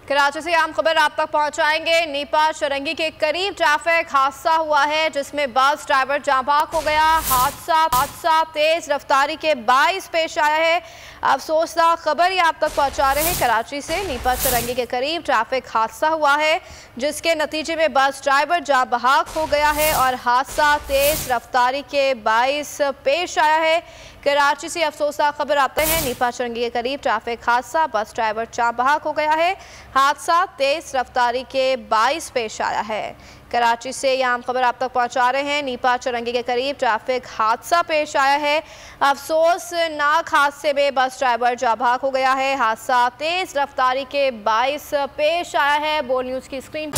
कराची से आम खबर आप तक पहुंचाएंगे। नीपा चरंगी के करीब ट्रैफिक हादसा हुआ है जिसमें बस ड्राइवर जाँ बाक हो गया। हादसा तेज रफ्तारी के बाइस पेश आया है। अफसोसनाक खबर ये आप तक पहुंचा रहे हैं। कराची से नीपा चरंगी के करीब ट्रैफिक हादसा हुआ है जिसके नतीजे में बस ड्राइवर जाँ बहक हो गया है और हादसा तेज रफ्तारी के बाइस पेश आया है। कराची से अफसोसनाक खबर आते हैं। नीपा चरंगी के करीब ट्रैफिक हादसा, बस ड्राइवर जाँ बहक हो गया है। हादसा तेज रफ्तारी के बाइस पेश आया है। कराची से यह आम खबर आप तक पहुंचा रहे हैं। नीपा चरंगी के करीब ट्रैफिक हादसा पेश आया है। अफसोसनाक हादसे में बस ड्राइवर जाँ बहक हो गया है। हादसा तेज रफ्तारी के बाइस पेश आया है। बोल न्यूज़ की स्क्रीन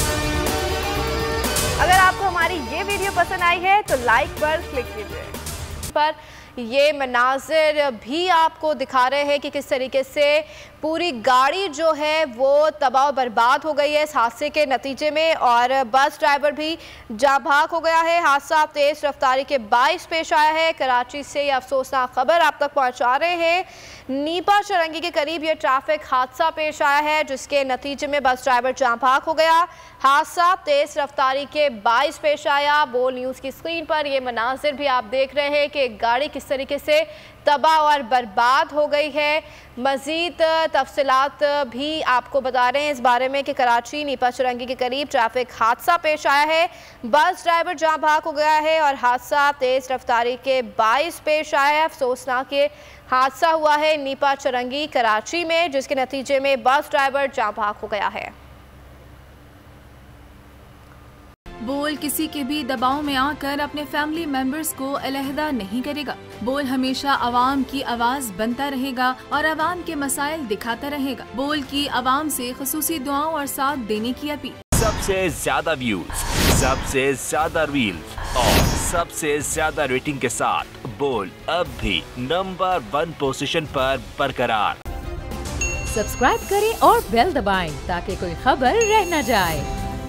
अगर आपको हमारी ये वीडियो पसंद आई है तो लाइक पर क्लिक कीजिए। पर ये मनाजिर भी आपको दिखा रहे हैं कि किस तरीके से पूरी गाड़ी जो है वो तबाह बर्बाद हो गई है इस हादसे के नतीजे में और बस ड्राइवर भी जाँ बहक हो गया है। हादसा तेज रफ्तारी के बाइस पेश आया है। कराची से ये अफसोसनाक खबर आप तक पहुंचा रहे हैं। नीपा चरंगी के करीब ये ट्रैफिक हादसा पेश आया है जिसके नतीजे में बस ड्राइवर जाँ बहक हो गया। हादसा तेज रफ्तारी के बाइस पेश आया। बोल न्यूज़ की स्क्रीन पर ये मनाजिर भी आप देख रहे हैं कि गाड़ी किस तरीके से तबाह और बर्बाद हो गई है। मज़ीद तफसीलात भी आपको बता रहे हैं इस बारे में कि कराची नीपा चरंगी के करीब ट्रैफिक हादसा पेश आया है। बस ड्राइवर जाँ बहक हो गया है और हादसा तेज रफ्तारी के बाइस पेश आया है। अफसोसनाक ये हादसा हुआ है नीपा चरंगी कराची में जिसके नतीजे में बस ड्राइवर जाँ बहक हो गया है। बोल किसी के भी दबाव में आकर अपने फैमिली मेंबर्स को अलहदा नहीं करेगा। बोल हमेशा आवाम की आवाज बनता रहेगा और आवाम के मसाइल दिखाता रहेगा। बोल की आवाम से खुसूसी दुआओं और साथ देने की अपील। सबसे ज्यादा व्यूज, सबसे ज्यादा रील्स और सबसे ज्यादा रेटिंग के साथ बोल अब भी नंबर 1 पोजीशन पर बरकरार। सब्सक्राइब करें और बेल दबाएं ताकि कोई खबर रह न जाए।